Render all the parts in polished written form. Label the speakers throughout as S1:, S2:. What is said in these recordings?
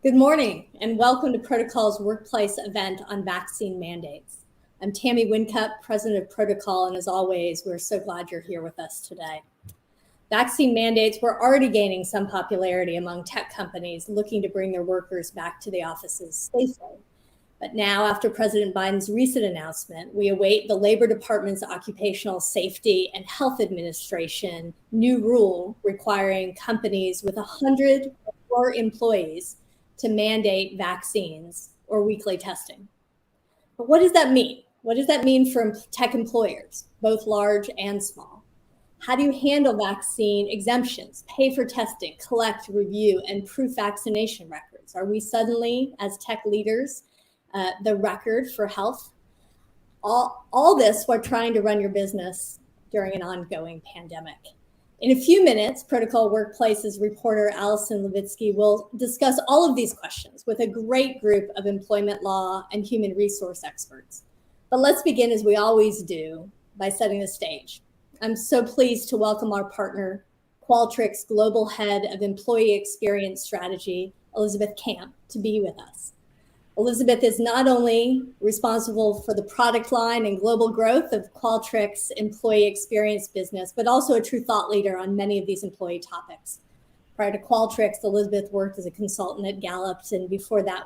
S1: Good morning and welcome to Protocol's workplace event on vaccine mandates. I'm Tammy Wincup, President of Protocol, and as always, we're so glad you're here with us today. Vaccine mandates were already gaining some popularity among tech companies looking to bring their workers back to the offices safely. But now, after President Biden's recent announcement, we await the Labor Department's Occupational Safety and Health Administration new rule requiring companies with 100 or more employees to mandate vaccines or weekly testing. But what does that mean? What does that mean for tech employers, both large and small? How do you handle vaccine exemptions, pay for testing, collect, review, and proof vaccination records? Are we suddenly, as tech leaders, the record for health? All this while trying to run your business during an ongoing pandemic. In a few minutes, Protocol Workplace's reporter Allison Levitsky will discuss all of these questions with a great group of employment law and human resource experts. But let's begin, as we always do, by setting the stage. I'm so pleased to welcome our partner, Qualtrics Global Head of Employee Experience Strategy, Elizabeth Camp, to be with us. Elizabeth is not only responsible for the product line and global growth of Qualtrics' employee experience business, but also a true thought leader on many of these employee topics. Prior to Qualtrics, Elizabeth worked as a consultant at Gallup, and before that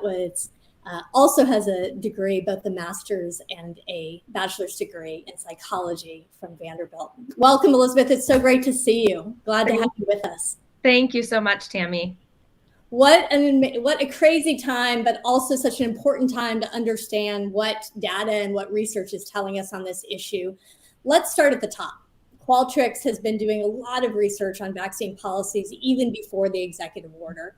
S1: also has a degree, both a master's and a bachelor's degree in psychology from Vanderbilt. Welcome, Elizabeth. It's so great to see you. Glad to have you with us.
S2: Thank you so much, Tammy.
S1: What a crazy time, but also such an important time to understand what data and what research is telling us on this issue. Let's start at the top. Qualtrics has been doing a lot of research on vaccine policies even before the executive order.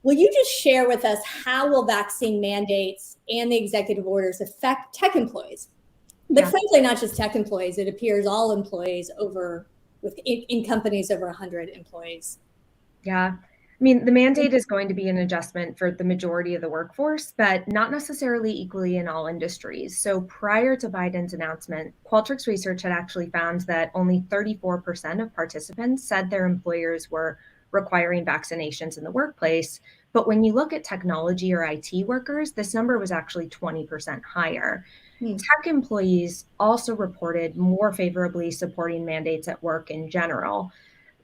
S1: Will you just share with us how will vaccine mandates and the executive orders affect tech employees? But frankly, not just tech employees. It appears all employees in companies over 100 employees.
S2: Yeah. I mean, the mandate is going to be an adjustment for the majority of the workforce, but not necessarily equally in all industries. So prior to Biden's announcement, Qualtrics research had actually found that only 34% of participants said their employers were requiring vaccinations in the workplace. But when you look at technology or IT workers, this number was actually 20% higher. Tech employees also reported more favorably supporting mandates at work in general.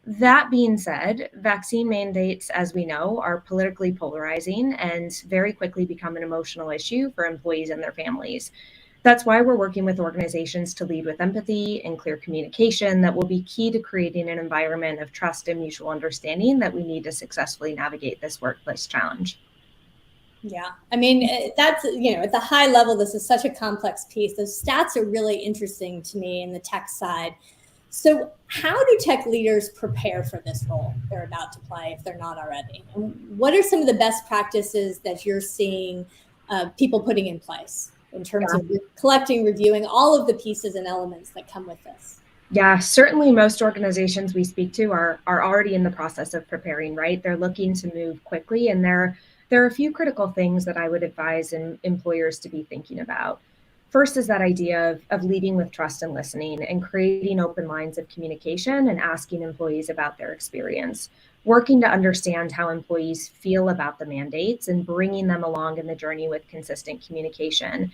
S2: That being said, vaccine mandates, as we know, are politically polarizing and very quickly become an emotional issue for employees and their families. That's why we're working with organizations to lead with empathy and clear communication that will be key to creating an environment of trust and mutual understanding that we need to successfully navigate this workplace challenge.
S1: Yeah, I mean, that's, at the high level, this is such a complex piece. Those stats are really interesting to me in the tech side. So how do tech leaders prepare for this role they're about to play if they're not already? And what are some of the best practices that you're seeing people putting in place in terms of collecting, reviewing all of the pieces and elements that come with this?
S2: Yeah, certainly most organizations we speak to are already in the process of preparing, right? They're looking to move quickly, and there are a few critical things that I would advise employers to be thinking about. First is that idea of leading with trust and listening and creating open lines of communication and asking employees about their experience, working to understand how employees feel about the mandates and bringing them along in the journey with consistent communication.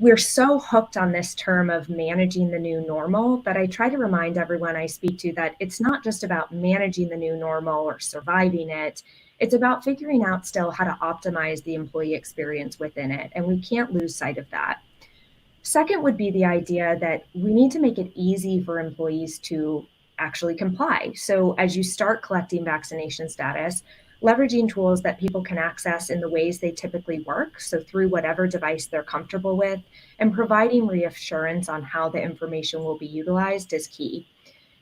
S2: We're so hooked on this term of managing the new normal that I try to remind everyone I speak to that it's not just about managing the new normal or surviving it. It's about figuring out still how to optimize the employee experience within it, and we can't lose sight of that. Second would be the idea that we need to make it easy for employees to actually comply. So as you start collecting vaccination status, leveraging tools that people can access in the ways they typically work, so through whatever device they're comfortable with, and providing reassurance on how the information will be utilized is key.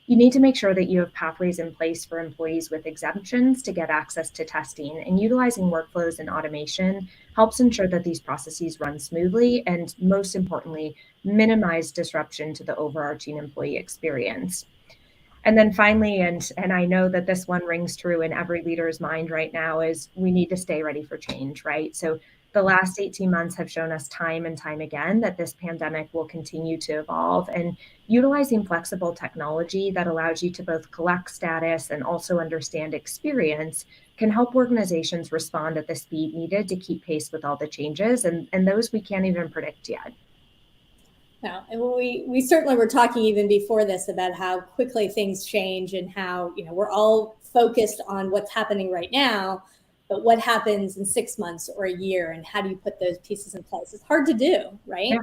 S2: You need to make sure that you have pathways in place for employees with exemptions to get access to testing, and utilizing workflows and automation helps ensure that these processes run smoothly and, most importantly, minimize disruption to the overarching employee experience. And then finally, and I know that this one rings true in every leader's mind right now, is we need to stay ready for change, right? So The last 18 months have shown us time and time again that this pandemic will continue to evolve, and utilizing flexible technology that allows you to both collect status and also understand experience can help organizations respond at the speed needed to keep pace with all the changes and those we can't even predict yet.
S1: No, and we certainly were talking even before this about how quickly things change and how, we're all focused on what's happening right now, but what happens in 6 months or a year, and how do you put those pieces in place? It's hard to do, right?
S2: Yeah.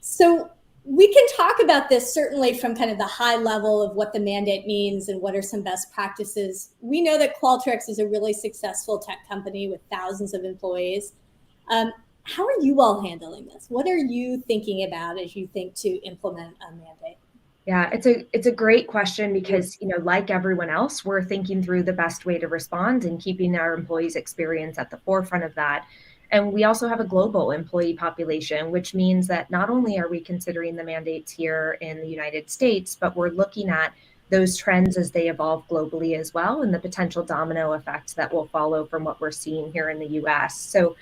S1: So we can talk about this certainly from kind of the high level of what the mandate means and what are some best practices. We know that Qualtrics is a really successful tech company with thousands of employees. How are you all handling this? What are you thinking about as you think to implement a mandate?
S2: Yeah, it's a great question because, like everyone else, we're thinking through the best way to respond and keeping our employees' experience at the forefront of that. And we also have a global employee population, which means that not only are we considering the mandates here in the United States, but we're looking at those trends as they evolve globally as well, and the potential domino effects that will follow from what we're seeing here in the US. So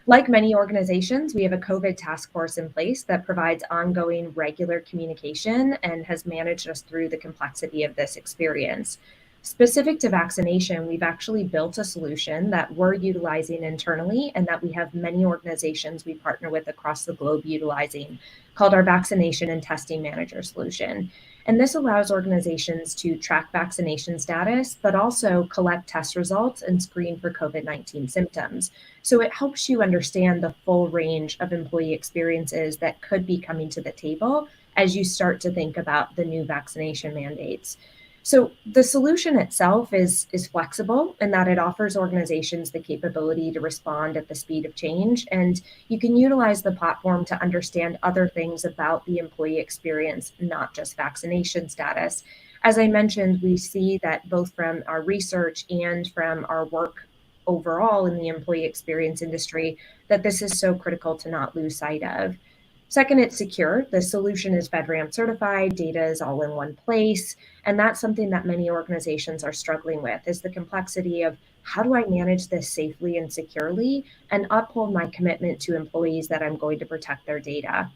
S2: like many organizations, we have a COVID task force in place that provides ongoing regular communication and has managed us through the complexity of this experience. Specific to vaccination, we've actually built a solution that we're utilizing internally and that we have many organizations we partner with across the globe utilizing, called our Vaccination and Testing Manager solution. And this allows organizations to track vaccination status, but also collect test results and screen for COVID-19 symptoms. So it helps you understand the full range of employee experiences that could be coming to the table as you start to think about the new vaccination mandates. So the solution itself is flexible in that it offers organizations the capability to respond at the speed of change, and you can utilize the platform to understand other things about the employee experience, not just vaccination status. As I mentioned, we see that both from our research and from our work overall in the employee experience industry, that this is so critical to not lose sight of. Second, it's secure. The solution is FedRAMP certified, data is all in one place. And that's something that many organizations are struggling with, is the complexity of how do I manage this safely and securely and uphold my commitment to employees that I'm going to protect their data.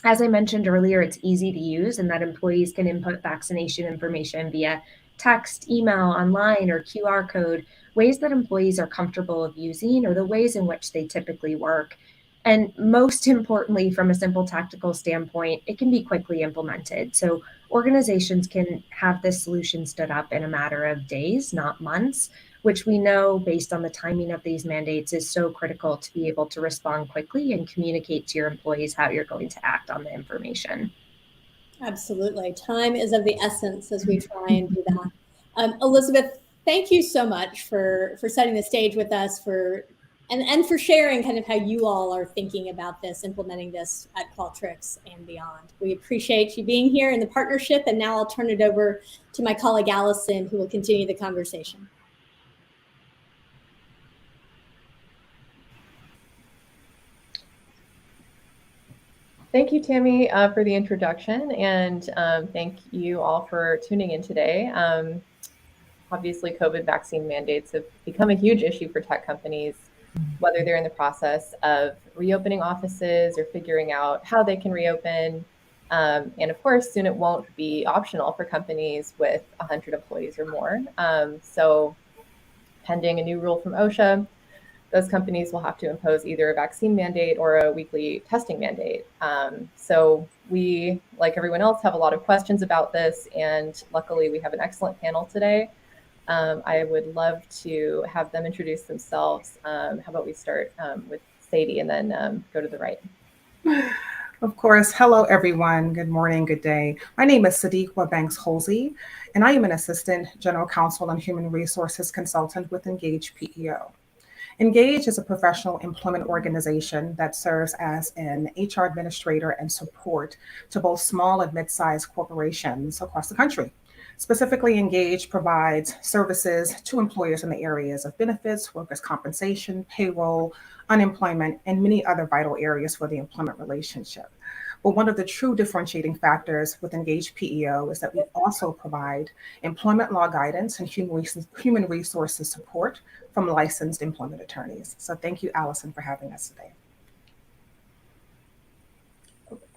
S2: As I mentioned earlier, it's easy to use and that employees can input vaccination information via text, email, online, or QR code, ways that employees are comfortable of using or the ways in which they typically work. And most importantly, from a simple tactical standpoint, it can be quickly implemented. So organizations can have this solution stood up in a matter of days, not months, which we know based on the timing of these mandates is so critical to be able to respond quickly and communicate to your employees how you're going to act on the information.
S1: Absolutely. Time is of the essence as we try and do that. Elizabeth, thank you so much for setting the stage with us, and for sharing kind of how you all are thinking about this, implementing this at Qualtrics and beyond. We appreciate you being here in the partnership, and now I'll turn it over to my colleague Allison, who will continue the conversation.
S3: Thank you, Tammy, for the introduction, and thank you all for tuning in today. Obviously, COVID vaccine mandates have become a huge issue for tech companies, whether they're in the process of reopening offices or figuring out how they can reopen. And of course, soon it won't be optional for companies with 100 employees or more. So pending a new rule from OSHA, those companies will have to impose either a vaccine mandate or a weekly testing mandate. So we, like everyone else, have a lot of questions about this, and luckily we have an excellent panel today. I would love to have them introduce themselves. How about we start with Sadie and then go to the right.
S4: Of course. Hello, everyone. Good morning, good day. My name is Sadiqa Banks-Holsey, and I am an Assistant General Counsel and Human Resources Consultant with Engage PEO. Engage is a professional employment organization that serves as an HR administrator and support to both small and mid-sized corporations across the country. Specifically, Engage provides services to employers in the areas of benefits, workers' compensation, payroll, unemployment, and many other vital areas for the employment relationship. But one of the true differentiating factors with Engage PEO is that we also provide employment law guidance and human resources support from licensed employment attorneys. So thank you, Allison, for having us today.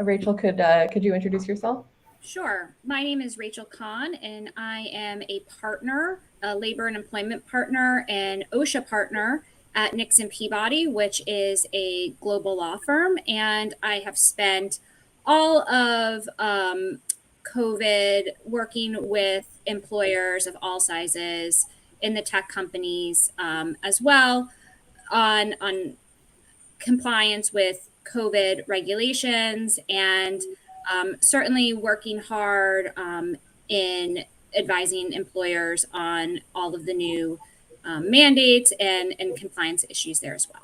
S3: Rachel, could you introduce yourself?
S5: Sure. My name is Rachel Kahn, and I am a partner, a labor and employment partner and OSHA partner at Nixon Peabody, which is a global law firm. And I have spent all of COVID working with employers of all sizes in the tech companies as well on compliance with COVID regulations, and certainly working hard in advising employers on all of the new mandates and compliance issues there as well.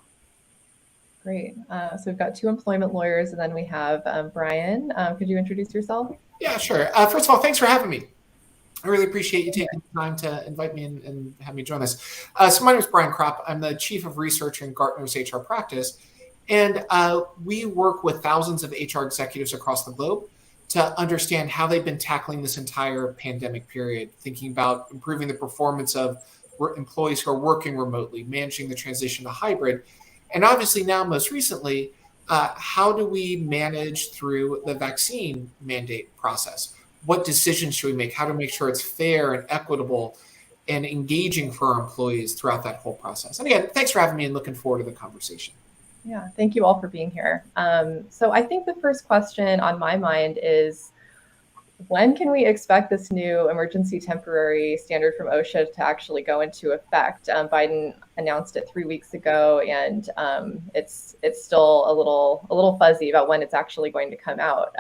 S3: Great. So we've got two employment lawyers, and then we have Brian. Could you introduce yourself?
S6: Yeah, sure. First of all, thanks for having me. I really appreciate you taking the time to invite me and have me join this. So my name is Brian Kropp. I'm the Chief of Research in Gartner's HR practice. And we work with thousands of HR executives across the globe to understand how they've been tackling this entire pandemic period, thinking about improving the performance of employees who are working remotely, managing the transition to hybrid. And obviously now, most recently, how do we manage through the vaccine mandate process? What decisions should we make? How to make sure it's fair and equitable and engaging for our employees throughout that whole process? And again, thanks for having me and looking forward to the conversation.
S3: Yeah, thank you all for being here. So I think the first question on my mind is, when can we expect this new emergency temporary standard from OSHA to actually go into effect? Biden announced it 3 weeks ago, and it's still a little fuzzy about when it's actually going to come out.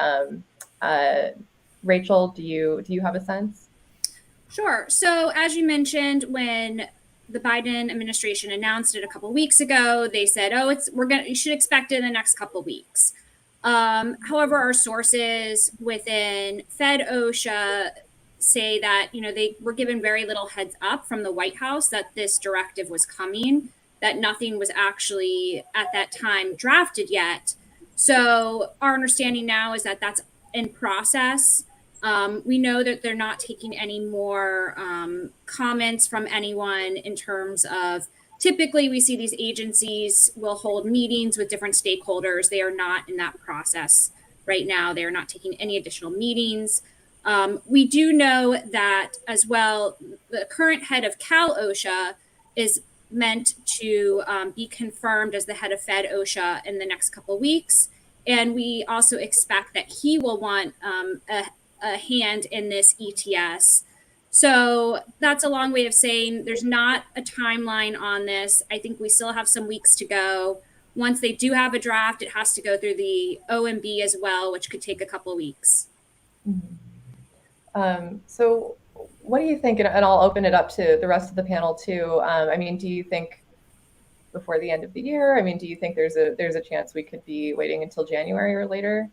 S3: Rachel, do you have a sense?
S5: Sure. So as you mentioned, when the Biden administration announced it a couple of weeks ago, they said, "Oh, you should expect it in the next couple of weeks." However, our sources within Fed OSHA say that they were given very little heads up from the White House that this directive was coming, that nothing was actually at that time drafted yet. So our understanding now is that that's in process. We know that they're not taking any more comments from anyone in terms of, typically we see these agencies will hold meetings with different stakeholders. They are not in that process right now. They are not taking any additional meetings. We do know that as well, the current head of Cal OSHA is meant to be confirmed as the head of Fed OSHA in the next couple of weeks. And we also expect that he will want a hand in this ETS. So that's a long way of saying there's not a timeline on this. I think we still have some weeks to go. Once they do have a draft, it has to go through the OMB as well, which could take a couple of weeks.
S3: Mm-hmm. So what do you think, and I'll open it up to the rest of the panel too. I mean, do you think before the end of the year? I mean, do you think there's a chance we could be waiting until January or later?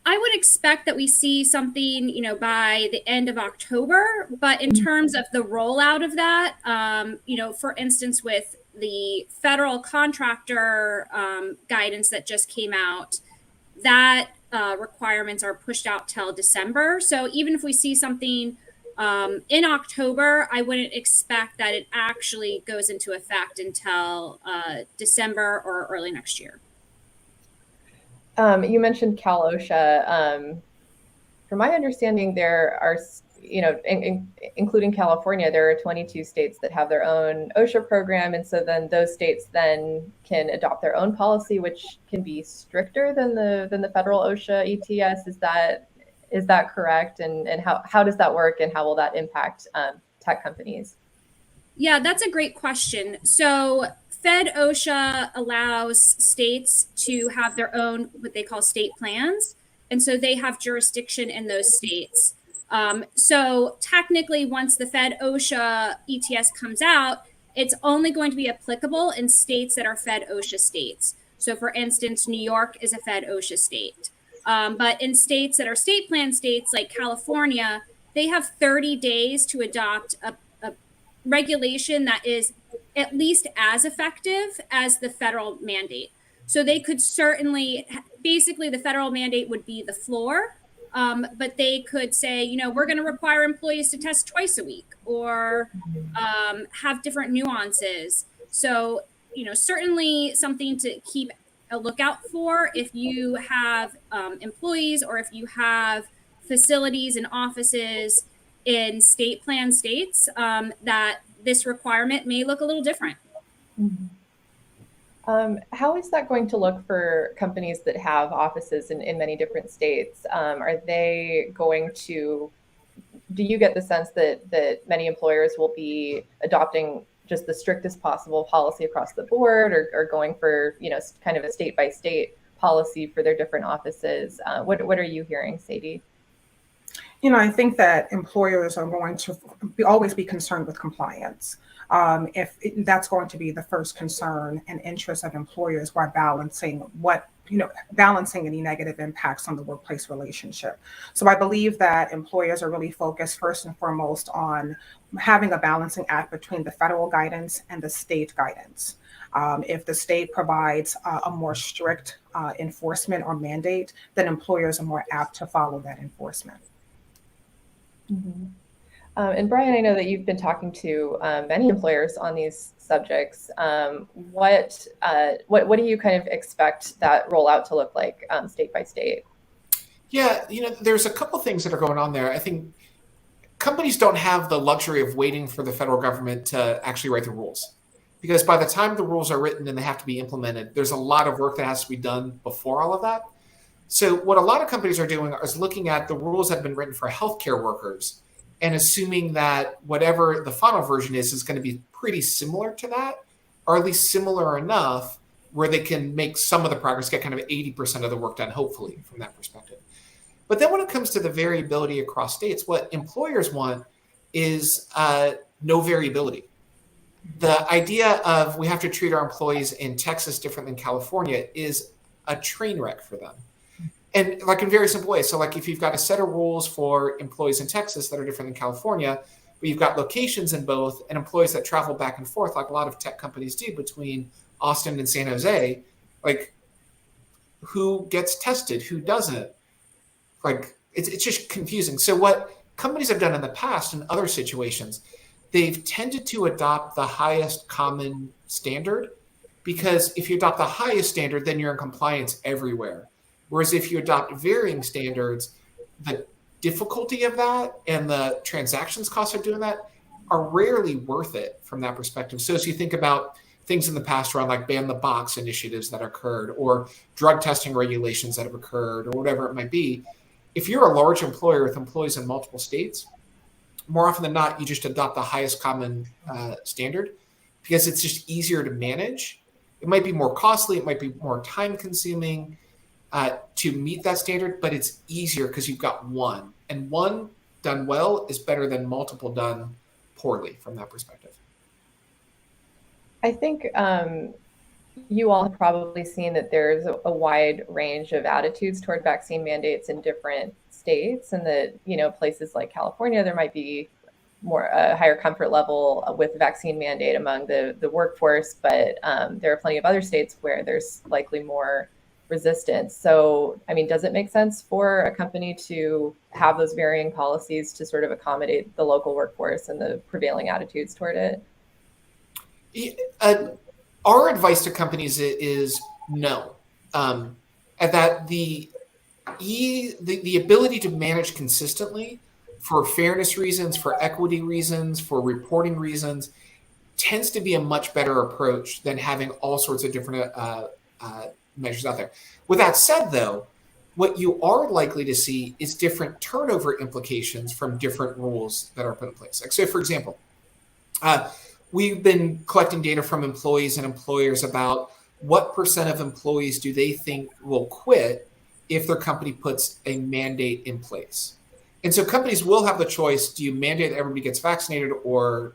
S5: I would expect that we see something, by the end of October. But in terms of the rollout of that, for instance, with the federal contractor guidance that just came out, that requirements are pushed out till December. So even if we see something in October, I wouldn't expect that it actually goes into effect until December or early next year.
S3: You mentioned Cal OSHA. From my understanding, there are, including California, there are 22 states that have their own OSHA program. And so then those states then can adopt their own policy, which can be stricter than the federal OSHA ETS. Is that correct? And how does that work, and how will that impact tech companies?
S5: Yeah, that's a great question. So Fed OSHA allows states to have their own, what they call state plans. And so they have jurisdiction in those states. So technically, once the Fed OSHA ETS comes out, it's only going to be applicable in states that are Fed OSHA states. So for instance, New York is a Fed OSHA state. But in states that are state plan states like California, they have 30 days to adopt a regulation that is at least as effective as the federal mandate. So they could certainly, basically, the federal mandate would be the floor. But they could say, we're going to require employees to test twice a week, or have different nuances. So, certainly something to keep a lookout for if you have employees, or if you have facilities and offices in state plan states, that this requirement may look a little different.
S3: Mhm. How is that going to look for companies that have offices in many different states? Are they going to, do you get the sense that many employers will be adopting just the strictest possible policy across the board, or going for, kind of a state by state policy for their different offices? What are you hearing, Sadie?
S4: I think that employers are going to always be concerned with compliance. If that's going to be the first concern and interest of employers while balancing any negative impacts on the workplace relationship. So I believe that employers are really focused first and foremost on having a balancing act between the federal guidance and the state guidance. If the state provides a more strict enforcement or mandate, then employers are more apt to follow that enforcement.
S3: Mm-hmm. And Brian, I know that you've been talking to many employers on these subjects. What do you kind of expect that rollout to look like state by state?
S6: Yeah, there's a couple things that are going on there. I think companies don't have the luxury of waiting for the federal government to actually write the rules, because by the time the rules are written and they have to be implemented, there's a lot of work that has to be done before all of that. So what a lot of companies are doing is looking at the rules that have been written for healthcare workers and assuming that whatever the final version is going to be pretty similar to that, or at least similar enough where they can make some of the progress, get kind of 80% of the work done, hopefully, from that perspective. But then when it comes to the variability across states, what employers want is no variability. The idea of we have to treat our employees in Texas different than California is a train wreck for them. And like in very simple ways. So like if you've got a set of rules for employees in Texas that are different than California, but you've got locations in both and employees that travel back and forth, like a lot of tech companies do between Austin and San Jose, like who gets tested, who doesn't? Like it's just confusing. So what companies have done in the past in other situations, they've tended to adopt the highest common standard, because if you adopt the highest standard, then you're in compliance everywhere. Whereas if you adopt varying standards, the difficulty of that and the transactions costs of doing that are rarely worth it from that perspective. So as you think about things in the past around like ban the box initiatives that occurred, or drug testing regulations that have occurred, or whatever it might be, if you're a large employer with employees in multiple states, more often than not, you just adopt the highest common standard, because it's just easier to manage. It might be more costly, it might be more time consuming to meet that standard, but it's easier because you've got one, and one done well is better than multiple done poorly from that perspective.
S3: I think you all have probably seen that there's a wide range of attitudes toward vaccine mandates in different states, and that, places like California, there might be more a higher comfort level with the vaccine mandate among the workforce, but there are plenty of other states where there's likely more resistance. So, does it make sense for a company to have those varying policies to sort of accommodate the local workforce and the prevailing attitudes toward it?
S6: Our advice to companies is no. And that the ability to manage consistently for fairness reasons, for equity reasons, for reporting reasons, tends to be a much better approach than having all sorts of different measures out there. With that said, though, what you are likely to see is different turnover implications from different rules that are put in place. Like, so for example, we've been collecting data from employees and employers about what percent of employees do they think will quit if their company puts a mandate in place. And so companies will have the choice: do you mandate that everybody gets vaccinated, or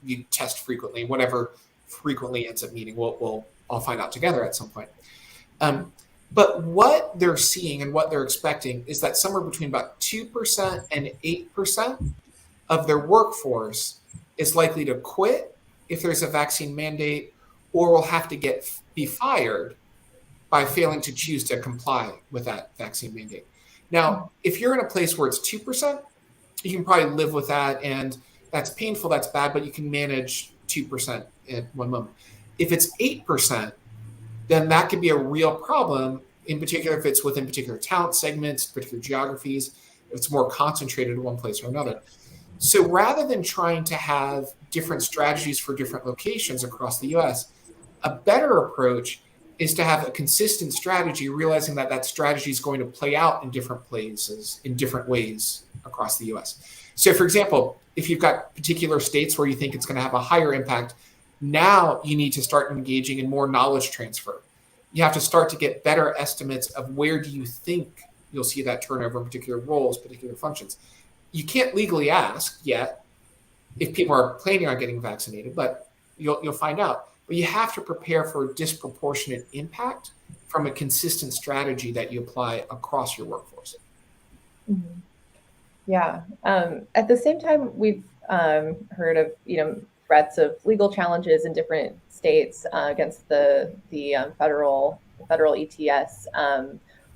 S6: you test frequently? Whatever frequently ends up meaning, we'll all find out together at some point. But what they're seeing and what they're expecting is that somewhere between about 2% and 8% of their workforce is likely to quit if there's a vaccine mandate, or will have to be fired by failing to choose to comply with that vaccine mandate. Now, if you're in a place where it's 2%, you can probably live with that, and that's painful, that's bad, but you can manage 2% at one moment. If it's 8%, then that could be a real problem, in particular if it's within particular talent segments, particular geographies, if it's more concentrated in one place or another. So rather than trying to have different strategies for different locations across the US, a better approach is to have a consistent strategy, realizing that that strategy is going to play out in different places, in different ways across the US. So for example, if you've got particular states where you think it's going to have a higher impact, now you need to start engaging in more knowledge transfer. You have to start to get better estimates of where do you think you'll see that turnover in particular roles, particular functions. You can't legally ask yet if people are planning on getting vaccinated, but you'll find out. But you have to prepare for disproportionate impact from a consistent strategy that you apply across your workforce.
S3: Mm-hmm. Yeah. At the same time, we've heard of threats of legal challenges in different states against the federal ETS.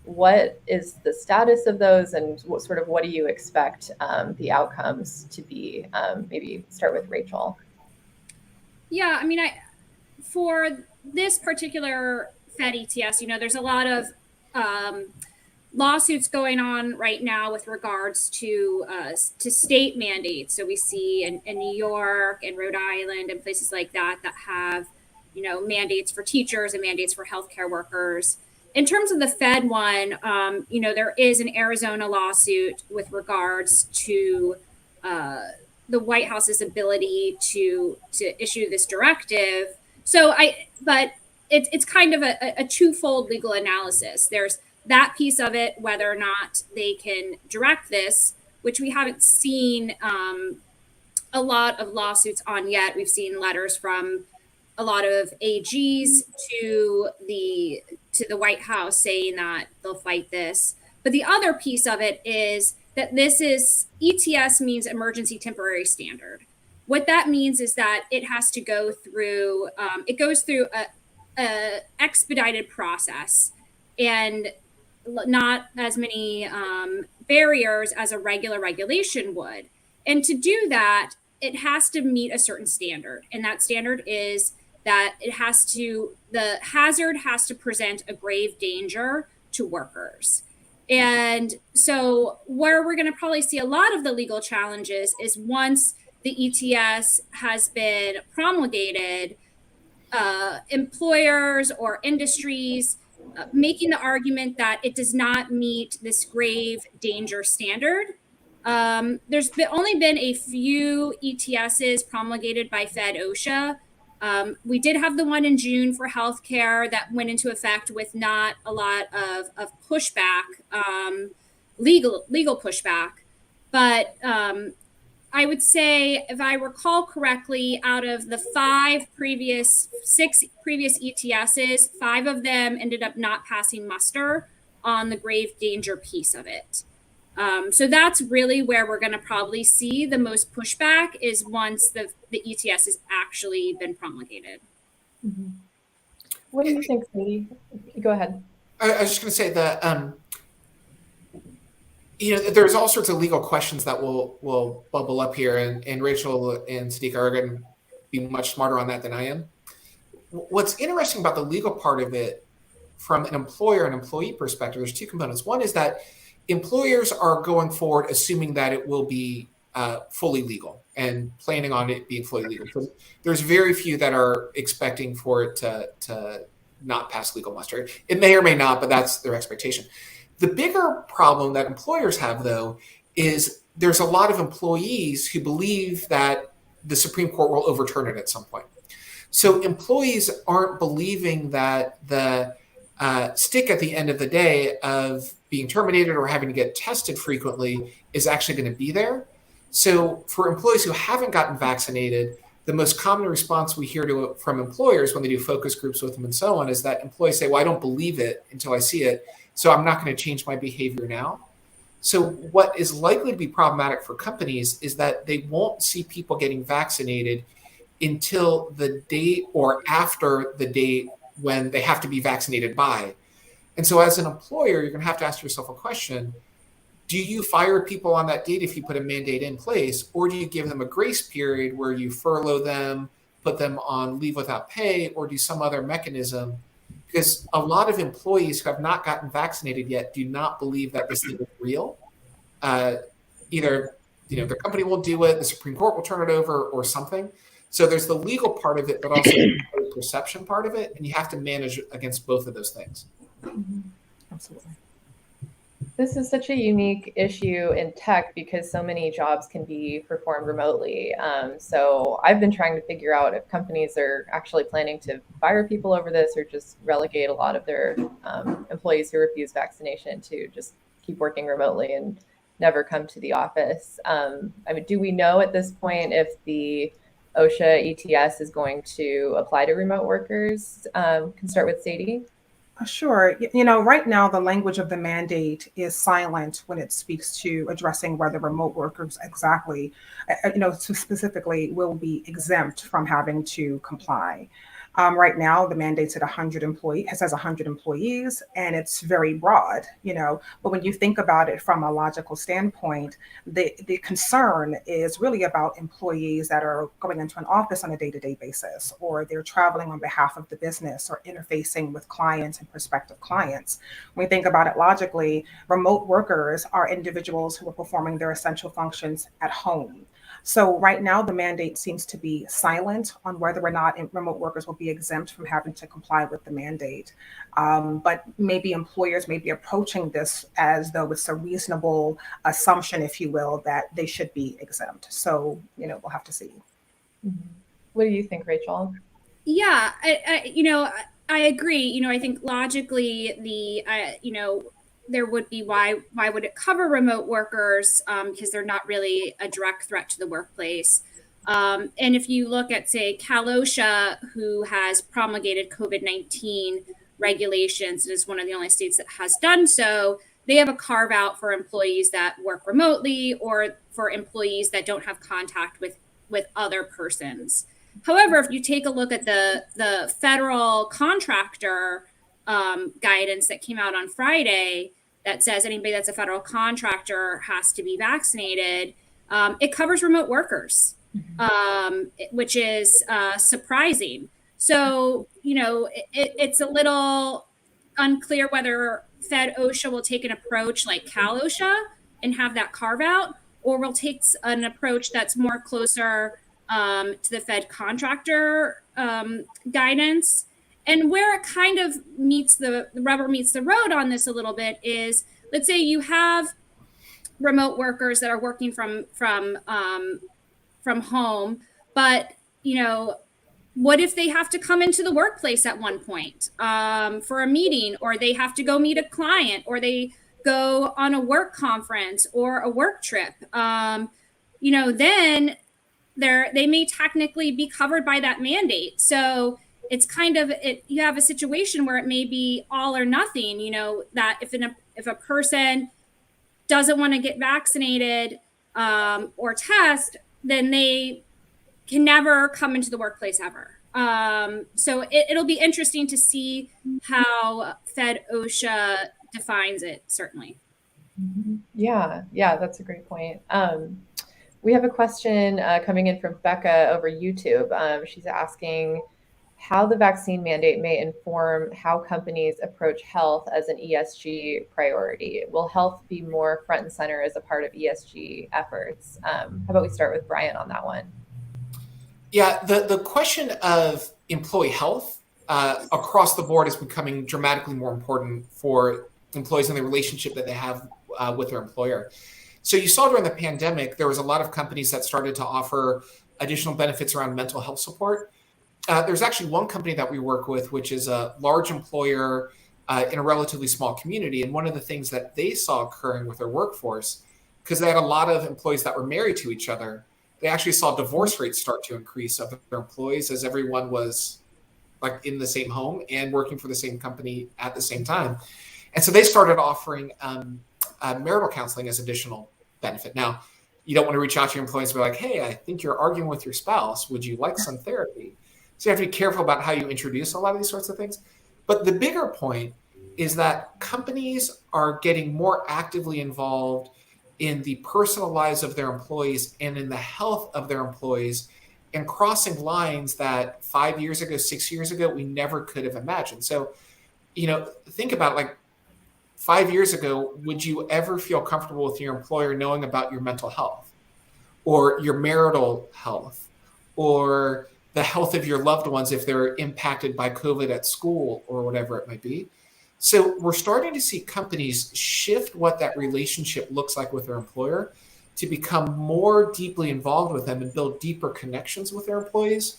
S3: What is the status of those, and what do you expect the outcomes to be? Maybe start with Rachel.
S5: Yeah, I mean, for this particular Fed ETS, there's a lot of lawsuits going on right now with regards to state mandates. So we see in New York and Rhode Island and places like that have, mandates for teachers and mandates for healthcare workers. In terms of the Fed one, there is an Arizona lawsuit with regards to the White House's ability to issue this directive. But it's kind of a twofold legal analysis. There's that piece of it, whether or not they can direct this, which we haven't seen a lot of lawsuits on yet. We've seen letters from a lot of AGs to the White House saying that they'll fight this. But the other piece of it is that this is ETS means emergency temporary standard. What that means is that it has to go through, it goes through a expedited process and not as many barriers as a regular regulation would. And to do that, it has to meet a certain standard. And that standard is that the hazard has to present a grave danger to workers. And so where we're going to probably see a lot of the legal challenges is once the ETS has been promulgated, employers or industries making the argument that it does not meet this grave danger standard. There's only been a few ETSs promulgated by Fed OSHA. We did have the one in June for healthcare that went into effect with not a lot of pushback, legal pushback. But I would say, if I recall correctly, out of the six previous ETSs, 5 of them ended up not passing muster on the grave danger piece of it. So that's really where we're going to probably see the most pushback is once the ETS has actually been promulgated.
S3: Mm-hmm. What do you think, Sadie? Go ahead.
S6: I was just going to say that, there's all sorts of legal questions that will bubble up here, and Rachel and Sadiq are going to be much smarter on that than I am. What's interesting about the legal part of it from an employer and employee perspective, there's 2 components. One is that employers are going forward assuming that it will be fully legal and planning on it being fully legal. So there's very few that are expecting for it to not pass legal muster. It may or may not, but that's their expectation. The bigger problem that employers have, though, is there's a lot of employees who believe that the Supreme Court will overturn it at some point. So employees aren't believing that the stick at the end of the day of being terminated or having to get tested frequently is actually going to be there. So for employees who haven't gotten vaccinated, the most common response we hear from employers when they do focus groups with them and so on is that employees say, well, I don't believe it until I see it, so I'm not going to change my behavior now. So what is likely to be problematic for companies is that they won't see people getting vaccinated until the date or after the date when they have to be vaccinated by. And so as an employer, you're going to have to ask yourself a question. Do you fire people on that date if you put a mandate in place, or do you give them a grace period where you furlough them, put them on leave without pay, or do some other mechanism? Because a lot of employees who have not gotten vaccinated yet do not believe that this thing is real. Either their company will do it, the Supreme Court will turn it over, or something. So there's the legal part of it, but also the perception part of it, and you have to manage against both of those things.
S4: Absolutely.
S3: This is such a unique issue in tech because so many jobs can be performed remotely. So I've been trying to figure out if companies are actually planning to fire people over this or just relegate a lot of their employees who refuse vaccination to just keep working remotely and never come to the office. Do we know at this point if the OSHA ETS is going to apply to remote workers? Can start with Sadie.
S4: Sure. Right now, the language of the mandate is silent when it speaks to addressing whether remote workers exactly, specifically will be exempt from having to comply. Right now, the mandate's at 100 employees, it says 100 employees, and it's very broad, but when you think about it from a logical standpoint, the concern is really about employees that are going into an office on a day-to-day basis, or they're traveling on behalf of the business or interfacing with clients and prospective clients. When we think about it logically, remote workers are individuals who are performing their essential functions at home. So right now, the mandate seems to be silent on whether or not remote workers will be exempt from having to comply with the mandate. But maybe employers may be approaching this as though it's a reasonable assumption, if you will, that they should be exempt. So, we'll have to see.
S3: What do you think, Rachel?
S5: Yeah, I agree. I think logically there would be why would it cover remote workers, because they're not really a direct threat to the workplace. And if you look at, say, OSHA, who has promulgated COVID-19 regulations and is one of the only states that has done so, they have a carve out for employees that work remotely or for employees that don't have contact with other persons. However, if you take a look at the federal contractor guidance that came out on Friday that says anybody that's a federal contractor has to be vaccinated, it covers remote workers, which is surprising. So, it's a little unclear whether Fed OSHA will take an approach like OSHA and have that carve out, or will take an approach that's more closer to the Fed contractor guidance. And where it kind of the rubber meets the road on this a little bit is, let's say you have remote workers that are working from home, but what if they have to come into the workplace at one point for a meeting, or they have to go meet a client, or they go on a work conference or a work trip? Then they may technically be covered by that mandate. So it's kind of you have a situation where it may be all or nothing, that if a person doesn't want to get vaccinated or test, then they can never come into the workplace ever. So it'll be interesting to see how Fed OSHA defines it, certainly.
S3: Yeah, that's a great point. We have a question coming in from Becca over YouTube. She's asking how the vaccine mandate may inform how companies approach health as an ESG priority. Will health be more front and center as a part of ESG efforts? How about we start with Brian on that one?
S6: Yeah, the question of employee health across the board is becoming dramatically more important for employees and the relationship that they have with their employer. So you saw during the pandemic, there was a lot of companies that started to offer additional benefits around mental health support. There's actually one company that we work with, which is a large employer in a relatively small community. And one of the things that they saw occurring with their workforce, because they had a lot of employees that were married to each other, they actually saw divorce rates start to increase of their employees as everyone was like in the same home and working for the same company at the same time. And so they started offering marital counseling as additional benefit. Now, you don't want to reach out to your employees and be like, hey, I think you're arguing with your spouse. Would you like some therapy? So you have to be careful about how you introduce a lot of these sorts of things. But the bigger point is that companies are getting more actively involved in the personal lives of their employees and in the health of their employees, and crossing lines that 5 years ago, 6 years ago, we never could have imagined. So, think about, like, 5 years ago, would you ever feel comfortable with your employer knowing about your mental health or your marital health or the health of your loved ones if they're impacted by COVID at school or whatever it might be? So we're starting to see companies shift what that relationship looks like with their employer to become more deeply involved with them and build deeper connections with their employees.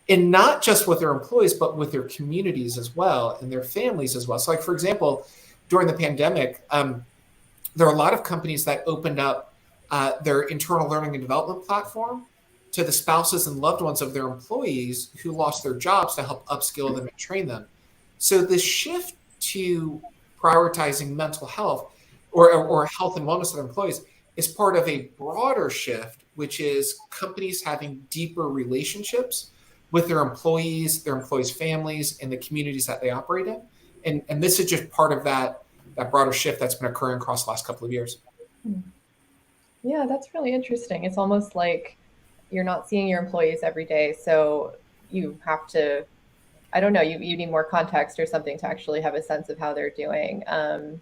S6: And not just with their employees, but with their communities as well and their families as well. So, like, for example, during the pandemic, there are a lot of companies that opened up their internal learning and development platform to the spouses and loved ones of their employees who lost their jobs to help upskill them and train them. So this shift to prioritizing mental health or health and wellness of their employees is part of a broader shift, which is companies having deeper relationships with their employees, families, and the communities that they operate in. And this is just part of that broader shift that's been occurring across the last couple of years.
S3: Yeah, that's really interesting. It's almost like you're not seeing your employees every day, so you have to, I don't know, you need more context or something to actually have a sense of how they're doing. I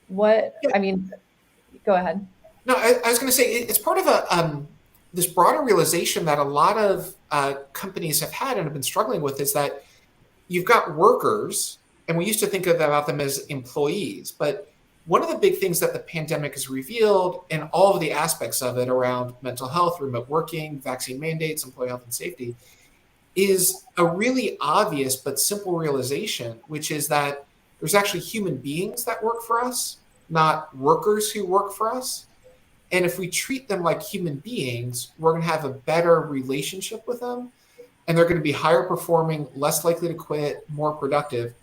S3: mean, go ahead.
S6: No, I was going to say it's part of this broader realization that a lot of companies have had and have been struggling with, is that you've got workers, and we used to think about them as employees. But one of the big things that the pandemic has revealed, and all of the aspects of it around mental health, remote working, vaccine mandates, employee health and safety, is a really obvious but simple realization, which is that there's actually human beings that work for us, not workers who work for us. And if we treat them like human beings, we're going to have a better relationship with them, and they're going to be higher performing, less likely to quit, more productive.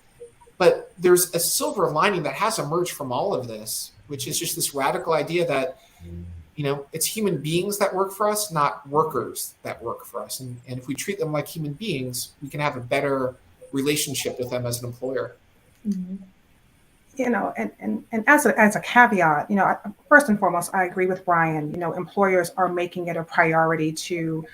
S6: But there's a silver lining that has emerged from all of this, which is just this radical idea that, it's human beings that work for us, not workers that work for us. And if we treat them like human beings, we can have a better relationship with them as an employer.
S3: Mm-hmm.
S4: And as a caveat, first and foremost, I agree with Brian. Employers are making it a priority to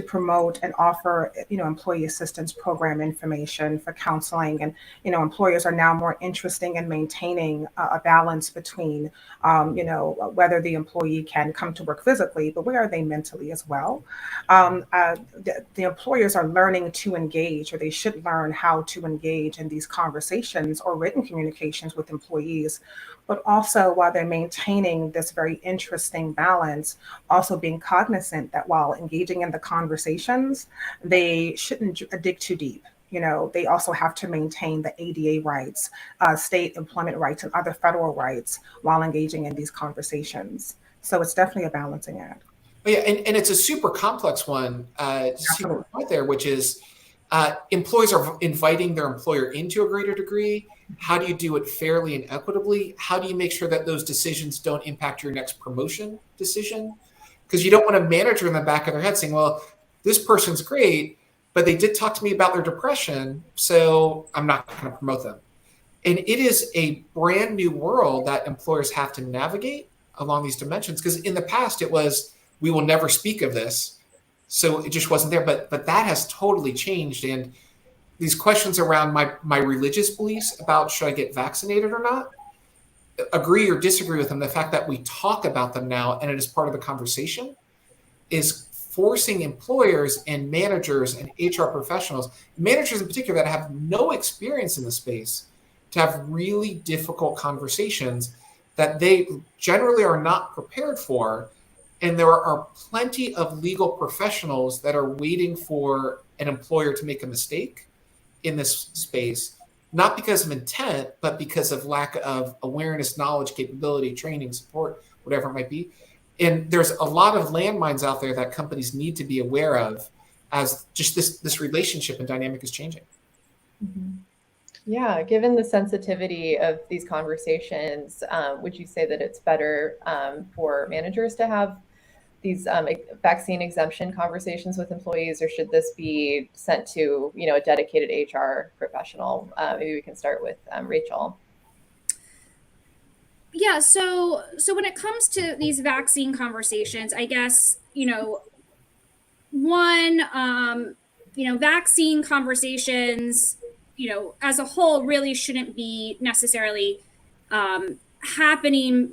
S4: promote and offer, employee assistance program information for counseling. And, employers are now more interested in maintaining a balance between, whether the employee can come to work physically, but where are they mentally as well? The employers are learning to engage, or they should learn how to engage in these conversations or written communications with employees, but also, while they're maintaining this very interesting balance, also being cognizant that while engaging in the conversations, they shouldn't dig too deep. They also have to maintain the ADA rights, state employment rights, and other federal rights while engaging in these conversations. So it's definitely a balancing act.
S6: Yeah, and it's a super complex one, to see the point there, which is employees are inviting their employer into a greater degree. How do you do it fairly and equitably? How do you make sure that those decisions don't impact your next promotion decision? Because you don't want a manager in the back of their head saying, well, this person's great, but they did talk to me about their depression, so I'm not going to promote them. And it is a brand new world that employers have to navigate along these dimensions. Because in the past, it was, we will never speak of this. So it just wasn't there. But that has totally changed. And these questions around my religious beliefs about should I get vaccinated or not, agree or disagree with them, the fact that we talk about them now and it is part of the conversation is forcing employers and managers and HR professionals, managers in particular that have no experience in the space, to have really difficult conversations that they generally are not prepared for. And there are plenty of legal professionals that are waiting for an employer to make a mistake in this space, not because of intent, but because of lack of awareness, knowledge, capability, training, support, whatever it might be. And there's a lot of landmines out there that companies need to be aware of as just this relationship and dynamic is changing.
S3: Mm-hmm. Yeah, given the sensitivity of these conversations, would you say that it's better for managers to have these vaccine exemption conversations with employees, or should this be sent to a dedicated HR professional? Maybe we can start with Rachel.
S5: Yeah, so when it comes to these vaccine conversations, I guess, one, vaccine conversations, as a whole really shouldn't be necessarily happening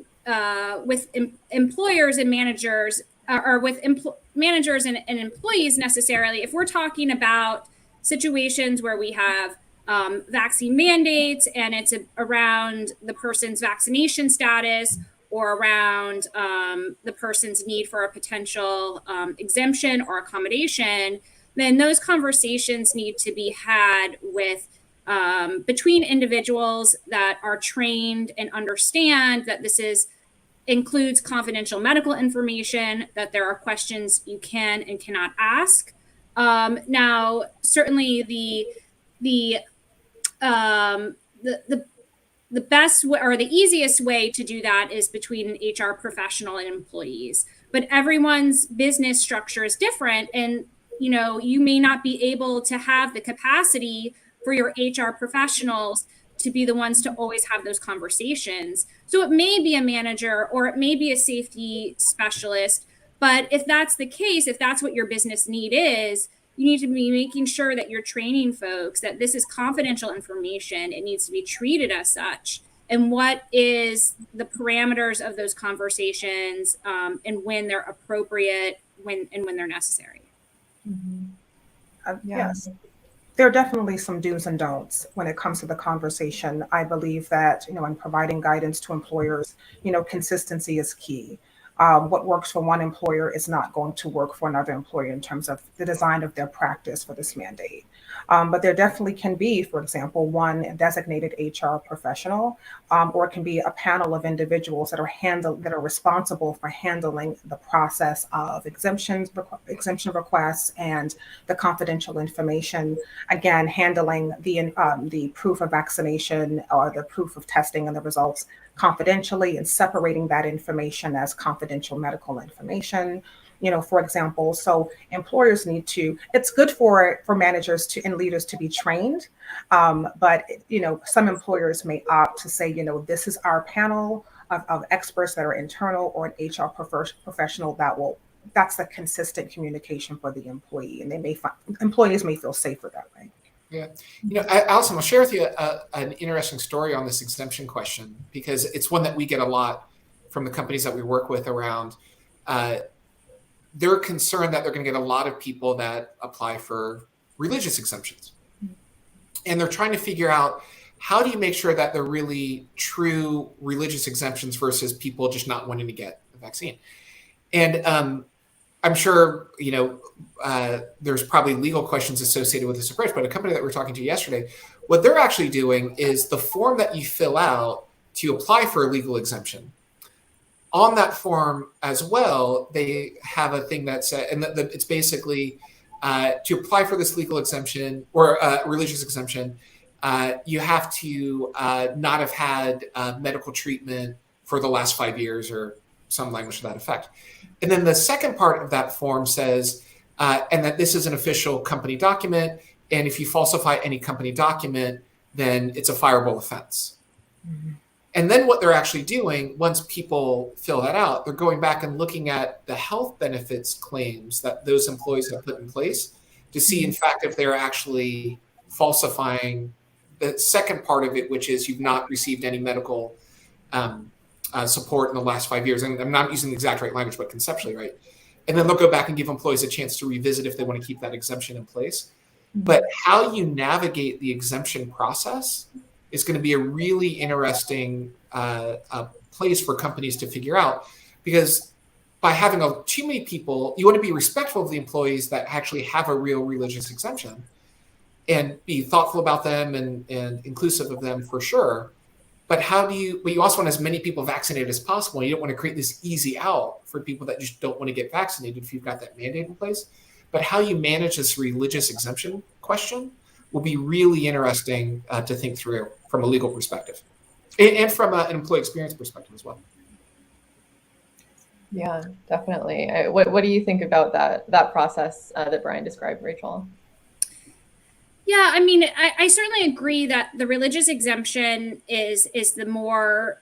S5: with employers and managers, or with managers and employees necessarily. If we're talking about situations where we have vaccine mandates and it's around the person's vaccination status, or around the person's need for a potential exemption or accommodation, then those conversations need to be had with between individuals that are trained and understand that includes confidential medical information, that there are questions you can and cannot ask. Now, certainly the best way, or the easiest way to do that, is between an HR professional and employees. But everyone's business structure is different, and you may not be able to have the capacity for your HR professionals to be the ones to always have those conversations. So it may be a manager or it may be a safety specialist. But if that's the case, if that's what your business need is, you need to be making sure that you're training folks that this is confidential information. It needs to be treated as such. And what is the parameters of those conversations, and when they're appropriate, when they're necessary.
S4: Yes. There are definitely some do's and don'ts when it comes to the conversation. I believe that, in providing guidance to employers, consistency is key. What works for one employer is not going to work for another employer in terms of the design of their practice for this mandate. But there definitely can be, for example, one designated HR professional, or it can be a panel of individuals that are responsible for handling the process of exemption requests and the confidential information. Again, handling the proof of vaccination or the proof of testing and the results confidentially, and separating that information as confidential medical information, for example. So employers it's good for managers and leaders to be trained. But, some employers may opt to say, this is our panel of experts that are internal, or an HR professional that's the consistent communication for the employee. And employees may feel safer that way.
S6: Yeah. Allison, I'll share with you an interesting story on this exemption question, because it's one that we get a lot from the companies that we work with around. They're concerned that they're going to get a lot of people that apply for religious exemptions. And they're trying to figure out, how do you make sure that they're really true religious exemptions versus people just not wanting to get the vaccine? And I'm sure, there's probably legal questions associated with this approach, but a company that we were talking to yesterday, what they're actually doing is the form that you fill out to apply for a legal exemption. On that form as well, they have a thing that says, and it's basically to apply for this legal exemption or religious exemption, you have to not have had medical treatment for the last 5 years, or some language to that effect. And then the second part of that form says, and that this is an official company document, and if you falsify any company document, then it's a fireable offense. Mm-hmm. And then what they're actually doing, once people fill that out, they're going back and looking at the health benefits claims that those employees have put in place to see, in fact, if they're actually falsifying the second part of it, which is you've not received any medical support in the last 5 years. And I'm not using the exact right language, but conceptually right. And then they'll go back and give employees a chance to revisit if they want to keep that exemption in place. But how you navigate the exemption process is going to be a really interesting place for companies to figure out, because by having too many people, you want to be respectful of the employees that actually have a real religious exemption and be thoughtful about them and inclusive of them for sure. But but you also want as many people vaccinated as possible. You don't want to create this easy out for people that just don't want to get vaccinated if you've got that mandate in place. But how you manage this religious exemption question will be really interesting to think through from a legal perspective and from an employee experience perspective as well.
S3: Yeah, definitely. What do you think about that process that Brian described, Rachel?
S5: Yeah, I mean, I certainly agree that the religious exemption is the more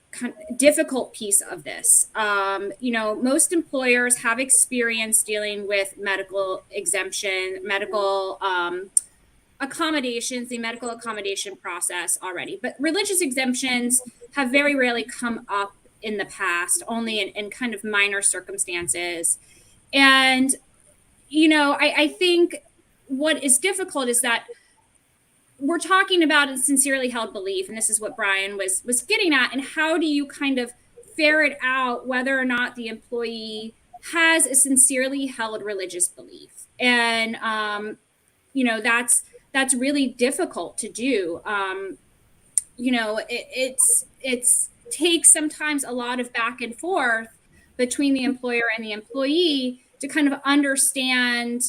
S5: difficult piece of this. Most employers have experience dealing with medical exemption, medical accommodations, the medical accommodation process already. But religious exemptions have very rarely come up in the past, only in kind of minor circumstances. And, I think what is difficult is that we're talking about a sincerely held belief, and this is what Brian was getting at. And how do you kind of ferret out whether or not the employee has a sincerely held religious belief? And that's really difficult to do. It's takes sometimes a lot of back and forth between the employer and the employee to kind of understand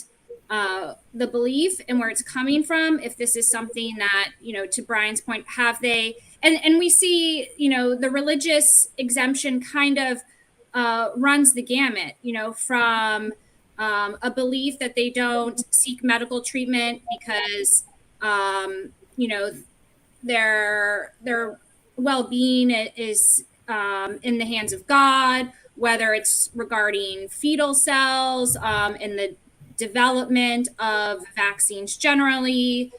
S5: the belief and where it's coming from. If this is something that, to Brian's point, have they, and we see, the religious exemption kind of runs the gamut, from a belief that they don't seek medical treatment because, their well-being is in the hands of God, whether it's regarding fetal cells, in the development of vaccines generally,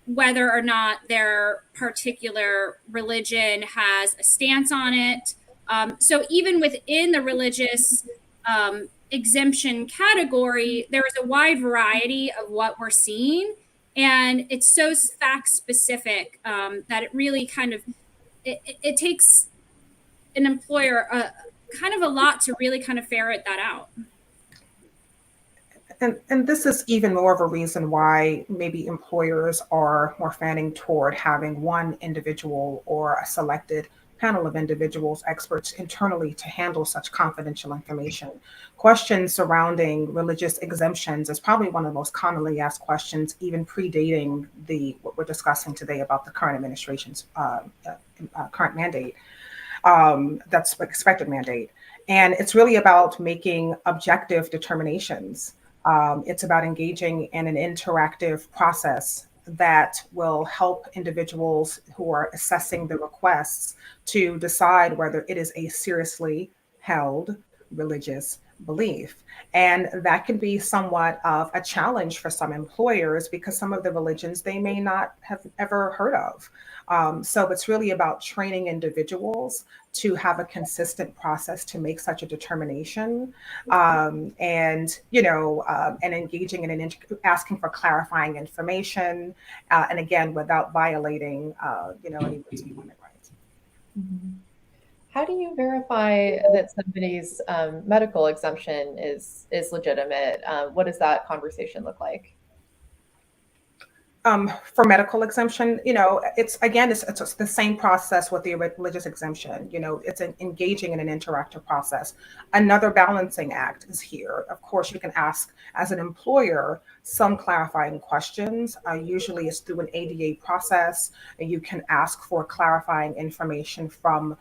S5: whether or not their particular religion has a stance on it. So even within the religious exemption category, there is a wide variety of what we're seeing. And it's so fact specific that it really kind of, it takes an employer kind of a lot to really kind of ferret that out.
S4: And this is even more of a reason why maybe employers are more fanning toward having one individual or a selected panel of individuals, experts internally to handle such confidential information. Questions surrounding religious exemptions is probably one of the most commonly asked questions, even predating what we're discussing today about the current administration's current mandate, that's expected mandate. And it's really about making objective determinations. It's about engaging in an interactive process that will help individuals who are assessing the requests to decide whether it is a seriously held religious belief. And that can be somewhat of a challenge for some employers because some of the religions they may not have ever heard of. So it's really about training individuals to have a consistent process to make such a determination, and engaging in asking for clarifying information, and again, without violating, anybody's employment rights.
S3: Mm-hmm. How do you verify that somebody's medical exemption is legitimate? What does that conversation look like?
S4: For medical exemption, it's the same process with the religious exemption. It's engaging in an interactive process. Another balancing act is here. Of course, you can ask as an employer some clarifying questions. Usually it's through an ADA process, and you can ask for clarifying information from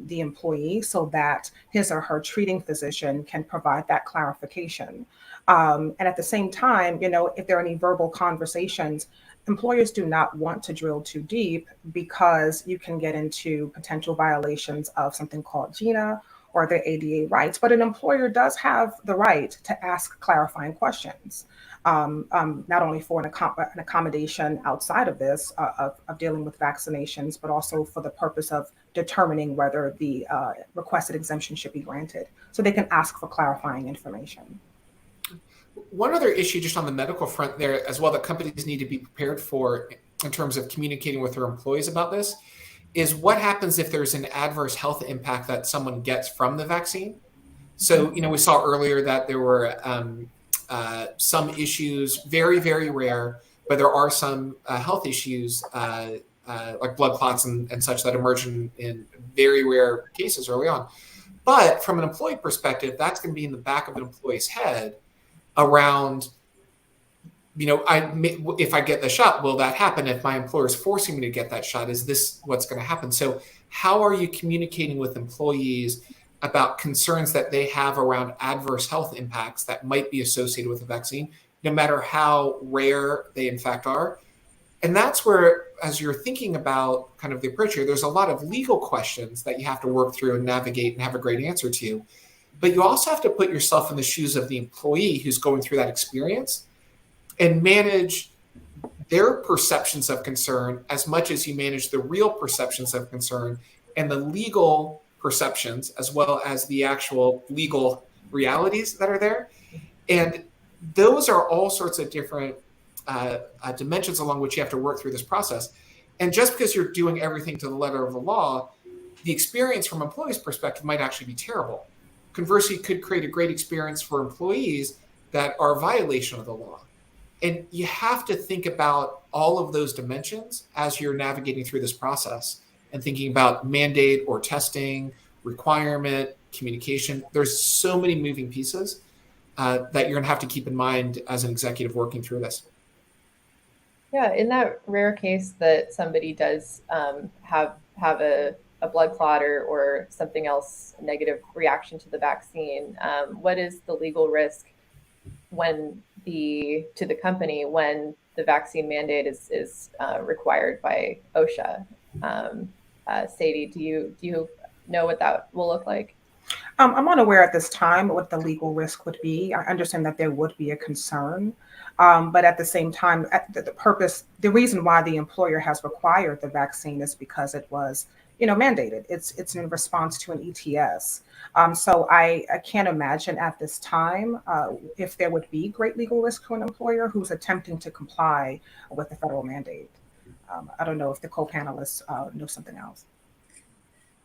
S4: the employee so that his or her treating physician can provide that clarification. And at the same time, if there are any verbal conversations, employers do not want to drill too deep because you can get into potential violations of something called GINA or their ADA rights. But an employer does have the right to ask clarifying questions, not only for an accommodation outside of this, of dealing with vaccinations, but also for the purpose of determining whether the requested exemption should be granted. So they can ask for clarifying information.
S6: One other issue just on the medical front there as well that companies need to be prepared for in terms of communicating with their employees about this is what happens if there's an adverse health impact that someone gets from the vaccine. So, we saw earlier that there were some issues, very, very rare, but there are some health issues like blood clots and such that emerge in very rare cases early on. But from an employee perspective, that's going to be in the back of an employee's head around, if I get the shot, will that happen? If my employer is forcing me to get that shot, is this what's going to happen? So how are you communicating with employees about concerns that they have around adverse health impacts that might be associated with the vaccine no matter how rare they in fact are. And that's where, as you're thinking about kind of the approach here, there's a lot of legal questions that you have to work through and navigate and have a great answer to. But you also have to put yourself in the shoes of the employee who's going through that experience and manage their perceptions of concern as much as you manage the real perceptions of concern and the legal perceptions, as well as the actual legal realities that are there. And those are all sorts of different dimensions along which you have to work through this process. And just because you're doing everything to the letter of the law, the experience from employees' perspective might actually be terrible. Conversely, it could create a great experience for employees that are a violation of the law. And you have to think about all of those dimensions as you're navigating through this process and thinking about mandate or testing, requirement, communication. There's so many moving pieces that you're going to have to keep in mind as an executive working through this.
S3: Yeah, in that rare case that somebody does have a blood clot or something else, negative reaction to the vaccine, what is the legal risk to the company when the vaccine mandate is required by OSHA? Sadie, do you know what that will look like?
S4: I'm unaware at this time what the legal risk would be. I understand that there would be a concern, but at the same time, the reason why the employer has required the vaccine is because it was, mandated. It's in response to an ETS. So I can't imagine at this time if there would be great legal risk to an employer who's attempting to comply with the federal mandate. I don't know if the co-panelists know something else.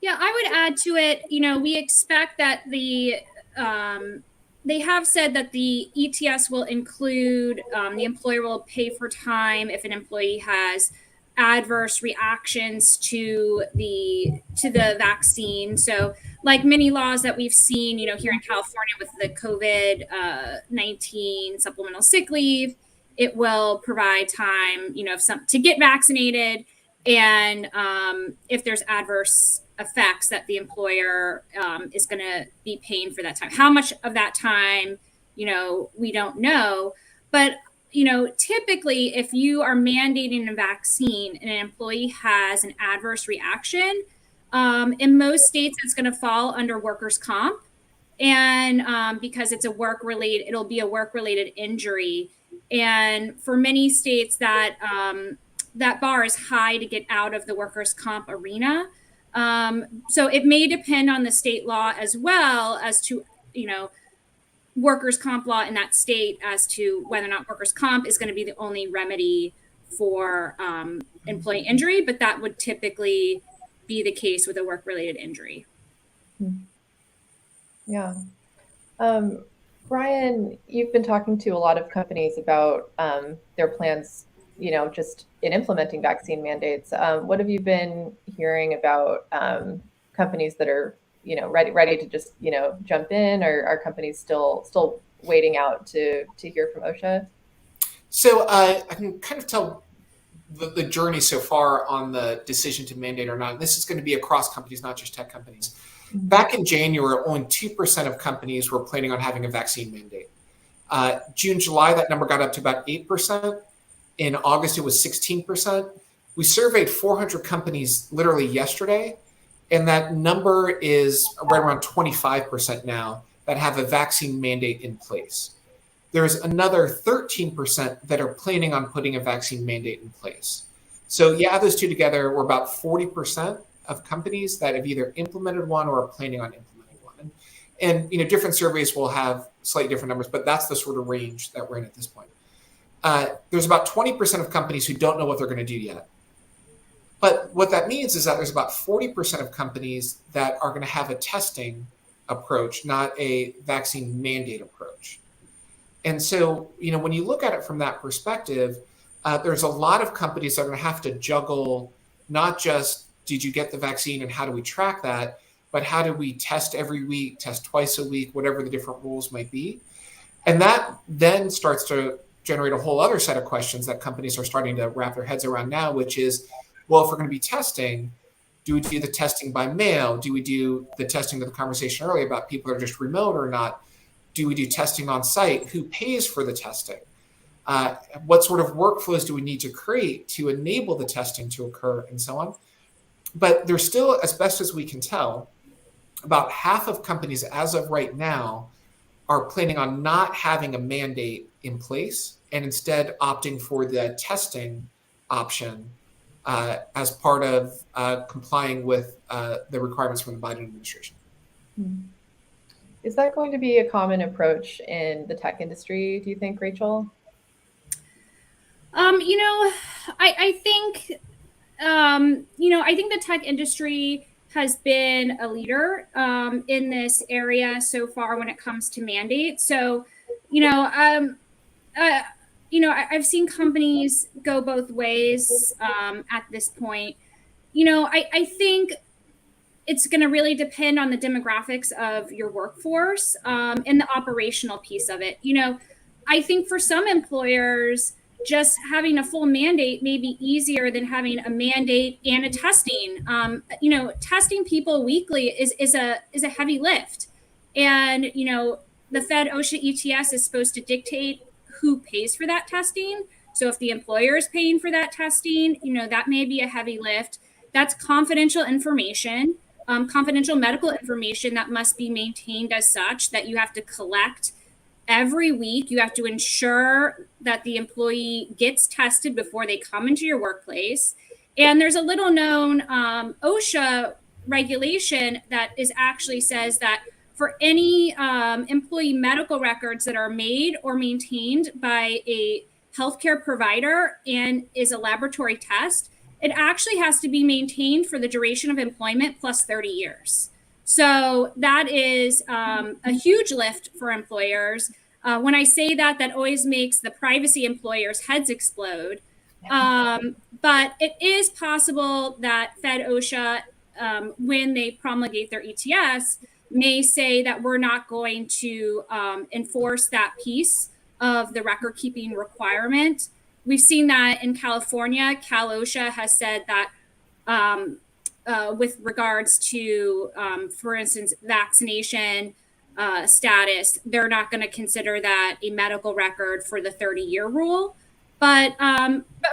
S5: Yeah, I would add to it, we expect that they have said that the ETS will include, the employer will pay for time if an employee has adverse reactions to the vaccine. So like many laws that we've seen, here in California with the COVID-19 supplemental sick leave, it will provide time, to get vaccinated. And if there's adverse effects that the employer is going to be paying for that time. How much of that time, we don't know. But, typically if you are mandating a vaccine and an employee has an adverse reaction, in most states, it's going to fall under workers' comp. And because it'll be a work-related injury. And for many states that bar is high to get out of the workers' comp arena. So it may depend on the state law as well as to, workers' comp law in that state as to whether or not workers' comp is going to be the only remedy for employee injury, but that would typically be the case with a work-related injury.
S3: Yeah. Brian, you've been talking to a lot of companies about their plans, just in implementing vaccine mandates. What have you been hearing about companies that are, ready to just, jump in, or are companies still waiting out to hear from OSHA?
S6: So I can kind of tell the journey so far on the decision to mandate or not. This is going to be across companies, not just tech companies. Back in January, only 2% of companies were planning on having a vaccine mandate. June, July, that number got up to about 8%. In August, it was 16%. We surveyed 400 companies literally yesterday, and that number is right around 25% now that have a vaccine mandate in place. There's another 13% that are planning on putting a vaccine mandate in place. So you add those two together, we're about 40% of companies that have either implemented one or are planning on implementing one. And different surveys will have slightly different numbers, but that's the sort of range that we're in at this point. There's about 20% of companies who don't know what they're going to do yet. But what that means is that there's about 40% of companies that are going to have a testing approach, not a vaccine mandate approach. And so, when you look at it from that perspective, there's a lot of companies that are going to have to juggle not just did you get the vaccine and how do we track that, but how do we test every week, test twice a week, whatever the different rules might be. And that then starts to generate a whole other set of questions that companies are starting to wrap their heads around now, which is, well, if we're going to be testing, do we do the testing by mail? Do we do the testing of the conversation earlier about people that are just remote or not? Do we do testing on site? Who pays for the testing? What sort of workflows do we need to create to enable the testing to occur, and so on. But there's still, as best as we can tell, about half of companies as of right now are planning on not having a mandate in place and instead opting for the testing option as part of complying with the requirements from the Biden administration.
S3: Is that going to be a common approach in the tech industry, do you think, Rachel?
S5: I think, I think the tech industry has been a leader in this area so far when it comes to mandates. So, I've seen companies go both ways at this point. I think it's going to really depend on the demographics of your workforce and the operational piece of it. I think for some employers, just having a full mandate may be easier than having a mandate and a testing. Testing people weekly is a heavy lift, and the Fed OSHA ETS is supposed to dictate who pays for that testing. So if the employer is paying for that testing, that may be a heavy lift. That's confidential information, confidential medical information that must be maintained as such, that you have to collect every week. You have to ensure that the employee gets tested before they come into your workplace. And there's a little known OSHA regulation that actually says that for any employee medical records that are made or maintained by a healthcare provider and is a laboratory test, it actually has to be maintained for the duration of employment plus 30 years. So that is a huge lift for employers. When I say that, that always makes the privacy employers' heads explode. But it is possible that Fed OSHA, when they promulgate their ETS, may say that we're not going to enforce that piece of the record keeping requirement. We've seen that in California. Cal OSHA has said that with regards to, for instance, vaccination status, they're not going to consider that a medical record for the 30-year rule. But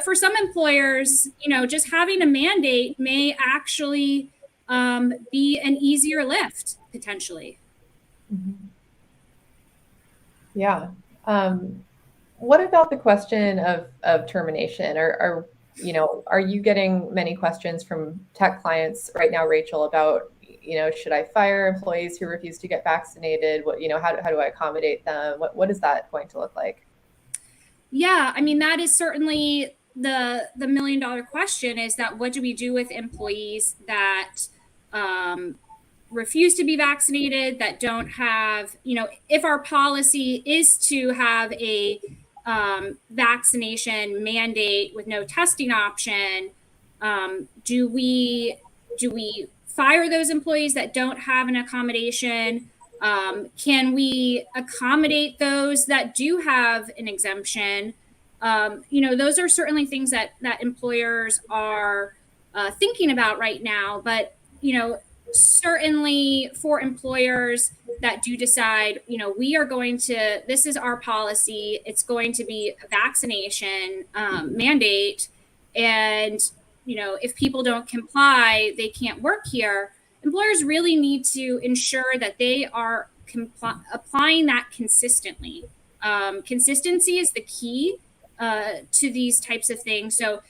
S5: for some employers, just having a mandate may actually be an easier lift potentially.
S3: Yeah. What about the question of termination? Are you getting many questions from tech clients right now, Rachel, about, should I fire employees who refuse to get vaccinated? What, how do I accommodate them? What is that going to look like?
S5: Yeah, that is certainly the $1 million question, is that what do we do with employees that refuse to be vaccinated, that don't have, if our policy is to have a vaccination mandate with no testing option, do we fire those employees that don't have an accommodation? Can we accommodate those that do have an exemption? Those are certainly things that employers are thinking about right now. But, certainly for employers that do decide, we are going to, this is our policy, it's going to be a vaccination mandate. And, if people don't comply, they can't work here. Employers really need to ensure that they are applying that consistently. Consistency is the key to these types of things. So,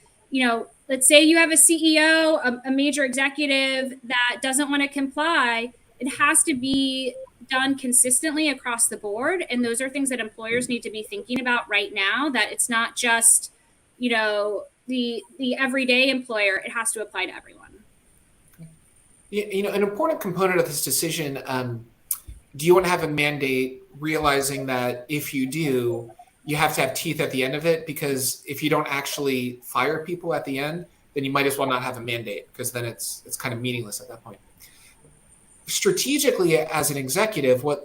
S5: let's say you have a CEO, a major executive that doesn't want to comply. It has to be done consistently across the board. And those are things that employers need to be thinking about right now, that it's not just, the everyday employer. It has to apply to everyone.
S6: An important component of this decision, do you want to have a mandate, realizing that if you do, you have to have teeth at the end of it? Because if you don't actually fire people at the end, then you might as well not have a mandate, because then it's kind of meaningless at that point. Strategically, as an executive, one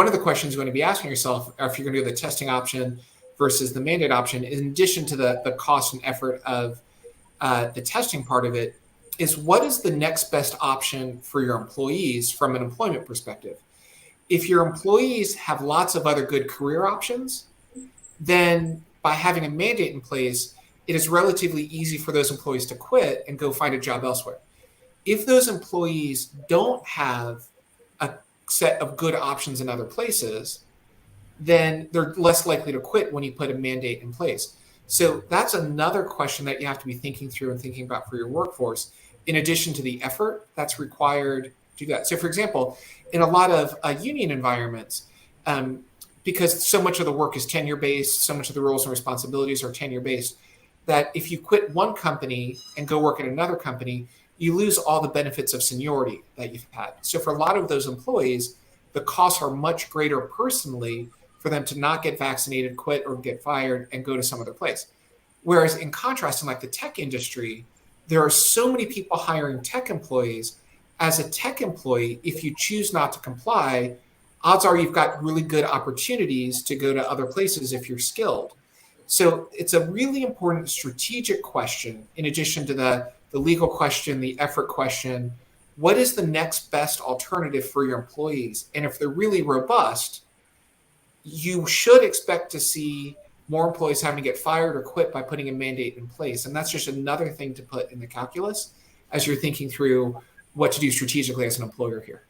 S6: of the questions you're going to be asking yourself, if you're going to do the testing option versus the mandate option, in addition to the cost and effort of the testing part of it, is what is the next best option for your employees from an employment perspective? If your employees have lots of other good career options, then by having a mandate in place, it is relatively easy for those employees to quit and go find a job elsewhere. If those employees don't have a set of good options in other places, then they're less likely to quit when you put a mandate in place. So that's another question that you have to be thinking through and thinking about for your workforce, in addition to the effort that's required to do that. So for example, in a lot of union environments, because so much of the work is tenure-based, so much of the roles and responsibilities are tenure-based, that if you quit one company and go work at another company, you lose all the benefits of seniority that you've had. So for a lot of those employees, the costs are much greater personally for them to not get vaccinated, quit, or get fired and go to some other place. Whereas in contrast, in like the tech industry, there are so many people hiring tech employees. As a tech employee, if you choose not to comply, odds are you've got really good opportunities to go to other places if you're skilled. So it's a really important strategic question, in addition to the legal question, the effort question. What is the next best alternative for your employees? And if they're really robust, you should expect to see more employees having to get fired or quit by putting a mandate in place. And that's just another thing to put in the calculus as you're thinking through what to do strategically as an employer here.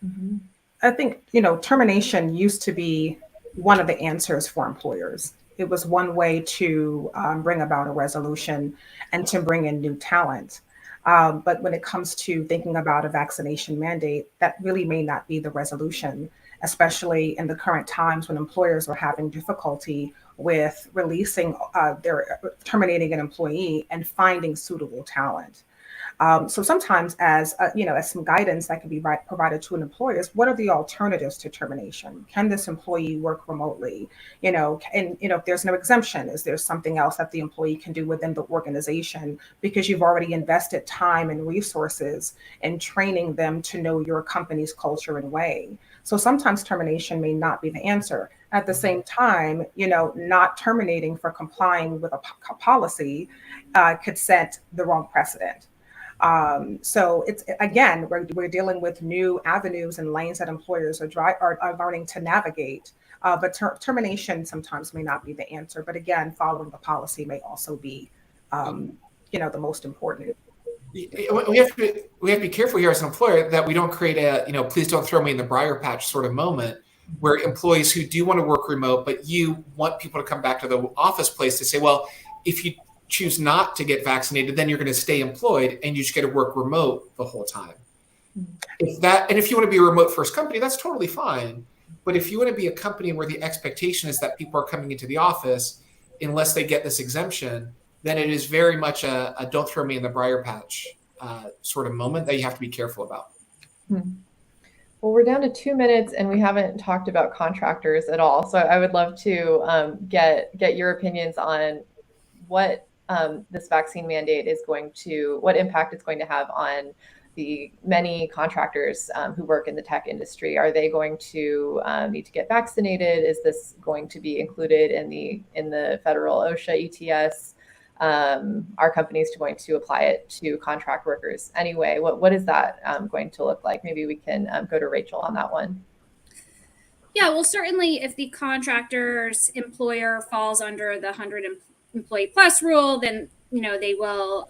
S4: Mm-hmm. I think, termination used to be one of the answers for employers. It was one way to bring about a resolution and to bring in new talent. But when it comes to thinking about a vaccination mandate, that really may not be the resolution, especially in the current times when employers are having difficulty with terminating an employee and finding suitable talent. So sometimes as some guidance that can be provided to an employer is, what are the alternatives to termination? Can this employee work remotely? If there's no exemption, is there something else that the employee can do within the organization, because you've already invested time and resources in training them to know your company's culture and way. So sometimes termination may not be the answer. At the same time, not terminating for complying with a policy could set the wrong precedent. So it's, again, we're dealing with new avenues and lanes that employers are learning to navigate. But termination sometimes may not be the answer. But again, following the policy may also be, the most important.
S6: We have to be careful here as an employer that we don't create a, please don't throw me in the briar patch sort of moment, where employees who do want to work remote, but you want people to come back to the office place to say, well, if you choose not to get vaccinated, then you're going to stay employed and you just get to work remote the whole time. If you want to be a remote first company, that's totally fine. But if you want to be a company where the expectation is that people are coming into the office unless they get this exemption, then it is very much a don't throw me in the briar patch sort of moment that you have to be careful about.
S3: Well, we're down to 2 minutes and we haven't talked about contractors at all. So I would love to get your opinions on what this vaccine mandate is what impact it's going to have on the many contractors who work in the tech industry. Are they going to need to get vaccinated? Is this going to be included in the federal OSHA ETS? Are companies going to apply it to contract workers anyway? What is that going to look like? Maybe we can go to Rachel on that one.
S5: Yeah, well, certainly if the contractor's employer falls under the 100 employee plus rule, then they will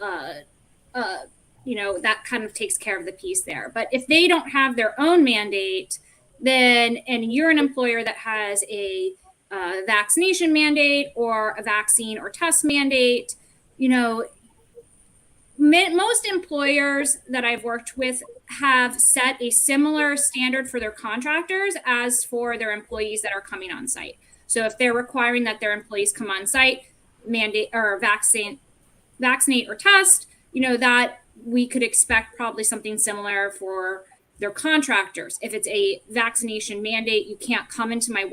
S5: that kind of takes care of the piece there. But if they don't have their own mandate, then and you're an employer that has a vaccination mandate or a vaccine or test mandate, most employers that I've worked with have set a similar standard for their contractors as for their employees that are coming on site. So if they're requiring that their employees come on site, mandate or vaccinate or test, that we could expect probably something similar for their contractors. If it's a vaccination mandate, you can't come into my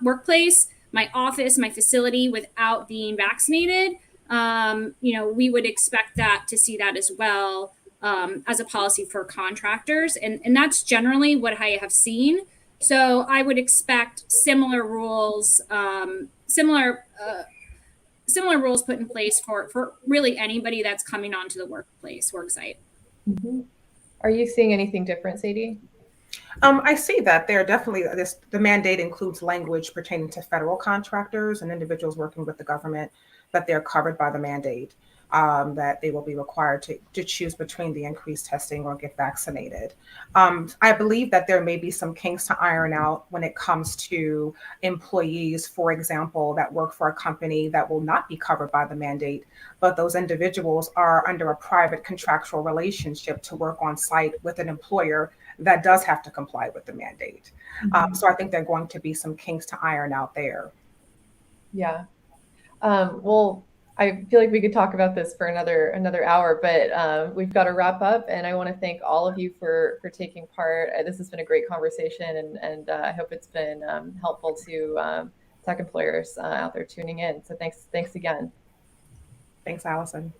S5: workplace, my office, my facility without being vaccinated. We would expect that to see that as well as a policy for contractors. And that's generally what I have seen. So I would expect similar rules, similar rules put in place for really anybody that's coming onto the work site.
S3: Mm-hmm. Are you seeing anything different, Sadie?
S4: I see that there are definitely the mandate includes language pertaining to federal contractors and individuals working with the government, that they're covered by the mandate, that they will be required to choose between the increased testing or get vaccinated. I believe that there may be some kinks to iron out when it comes to employees, for example, that work for a company that will not be covered by the mandate, but those individuals are under a private contractual relationship to work on site with an employer that does have to comply with the mandate. So I think there are going to be some kinks to iron out there.
S3: Yeah. Well, I feel like we could talk about this for another hour, but we've got to wrap up. And I want to thank all of you for taking part. This has been a great conversation, and I hope it's been helpful to tech employers out there tuning in. So thanks again.
S4: Thanks, Allison.